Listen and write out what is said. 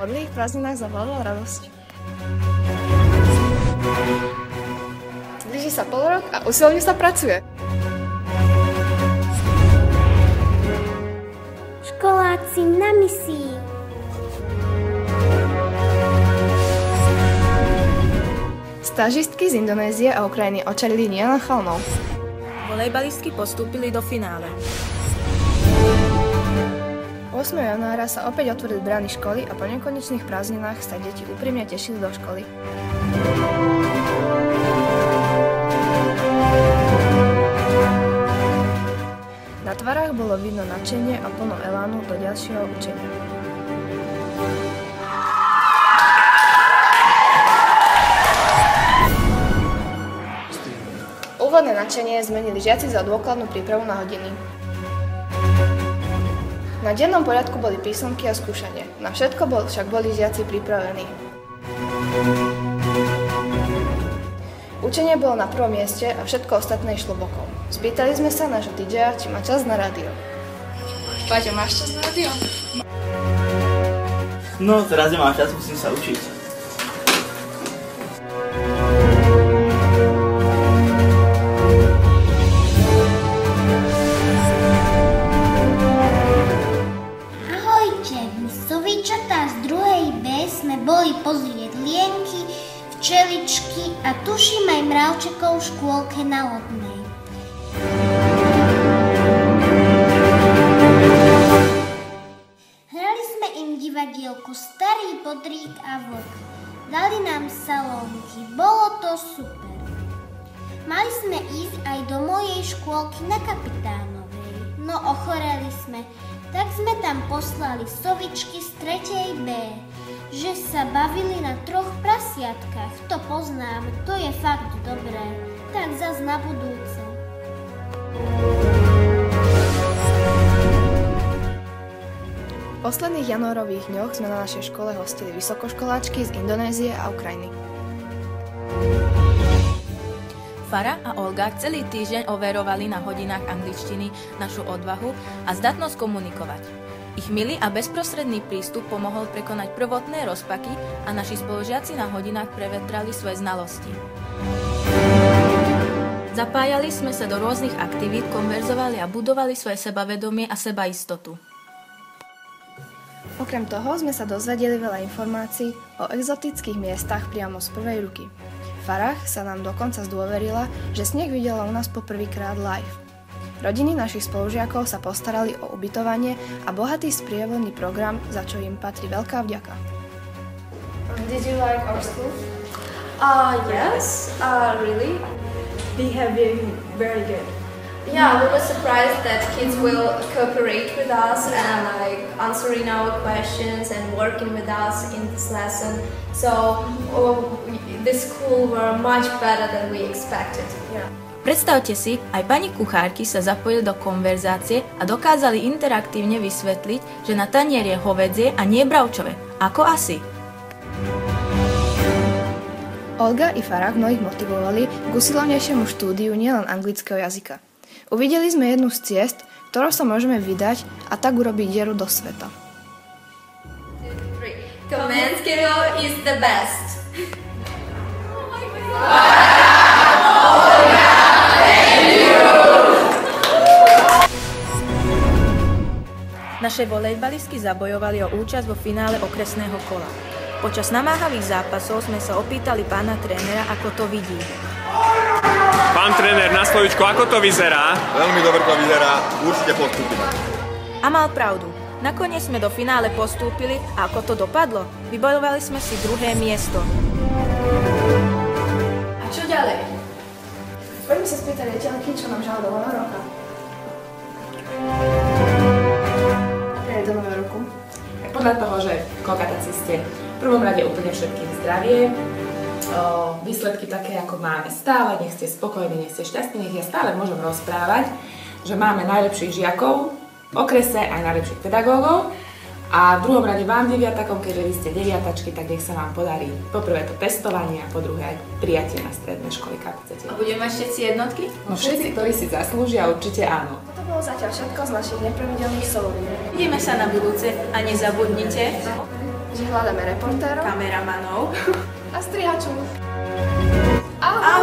Hodlých prázdninách zavládla radosť. Blíži sa polrok a usilovne sa pracuje. Školáci na misii. Stážistky z Indonézie a Ukrajiny očarili nielen chalmov. Volejbalistky postúpili do finále. 8. januára sa opäť otvorili brány školy a po nekonečných prázdninách sa deti úprimne tešili do školy. Na tvarách bolo vidno nadšenie a plno elánu do ďalšieho učenia. Úvodné nadšenie zmenili žiaci za dôkladnú prípravu na hodiny. Na dennom poriadku boli písomky a skúšanie. Na všetko však boli žiaci pripravení. Učenie bolo na prvom mieste a všetko ostatné išlo bokom. Spýtali sme sa nášho DJ-a, či má čas na rádio. Paťo, máš čas na rádio? No, teraz nemám čas, musím sa učiť. Boli pozrieť lienky, včeličky a tuším aj mravčekov v škôlke na Lodnej. Hrali sme im divadielku Starý bodrík a vlk. Dali nám salónky, bolo to super. Mali sme ísť aj do mojej škôlky na Kapitánovej, no ochoreli sme, tak sme tam poslali sovičky z 3. B. Že sa bavili na 3 prasiatkách. To poznám, to je fakt dobré. Tak zas na budúce. V posledných januárových dňoch sme na našej škole hostili vysokoškoláčky z Indonézie a Ukrajiny. Farah a Olga celý týždeň overovali na hodinách angličtiny našu odvahu a zdatnosť komunikovať. Ich milý a bezprostredný prístup pomohol prekonať prvotné rozpaky a naši spolužiaci na hodinách prevetrali svoje znalosti. Zapájali sme sa do rôznych aktivít, konverzovali a budovali svoje sebavedomie a sebaistotu. Okrem toho sme sa dozvedeli veľa informácií o exotických miestach priamo z prvej ruky. Farah sa nám dokonca zdôverila, že sneh videla u nás poprvýkrát live. Rodiny našich spolužiakov sa postarali o ubytovanie a bohatý sprievodný program, za čo im patrí veľká vďaka. Did you like our school? Yes, really. They have been very good. Yeah, we were surprised that kids will cooperate with us and answering our questions and working with us in this lesson. So this school were much better than we expected. Yeah. Predstavte si, aj pani kuchárky sa zapojili do konverzácie a dokázali interaktívne vysvetliť, že na tanier je hovädzie a nie bravčové. Ako asi? Olga i Farah mnohých motivovali k usilovnejšiemu štúdiu nielen anglického jazyka. Uvideli sme jednu z ciest, ktorou sa môžeme vydať a tak urobiť dieru do sveta. Komenského is the best. Oh my God. Naše volejbalistky zabojovali o účasť vo finále okresného kola. Počas namáhavých zápasov sme sa opýtali pána trénera, ako to vidí. Pán tréner, na slovíčko, ako to vyzerá? Veľmi dobre to vyzerá, určite postúpime. A mal pravdu. Nakoniec sme do finále postúpili a ako to dopadlo? Vybojovali sme si 2. miesto. A čo ďalej? Poďme sa spýtať riaditeľky, čo nám žala do nového roka. Do nového roku? Podľa toho, že kolkatáci ste v prvom rade úplne všetkým zdravie, výsledky také, ako máme stále, nech ste spokojní, nech ste šťastní, nech ja stále môžem rozprávať, že máme najlepších žiakov v okrese, aj najlepších pedagógov. A v druhom rade vám, deviatakom, keďže vy ste deviatačky, tak nech sa vám podarí poprvé to testovanie a po druhé aj prijatie na stredné školy kapacite. A budeme mať všetci jednotky? No všetci, ktorí si zaslúžia, určite áno. Toto bolo zatiaľ všetko z našich nepravidelných solúdií. Vidíme sa na budúce a nezabudnite že hľadáme reportérov, kameramanov a strihačov. Ahoj!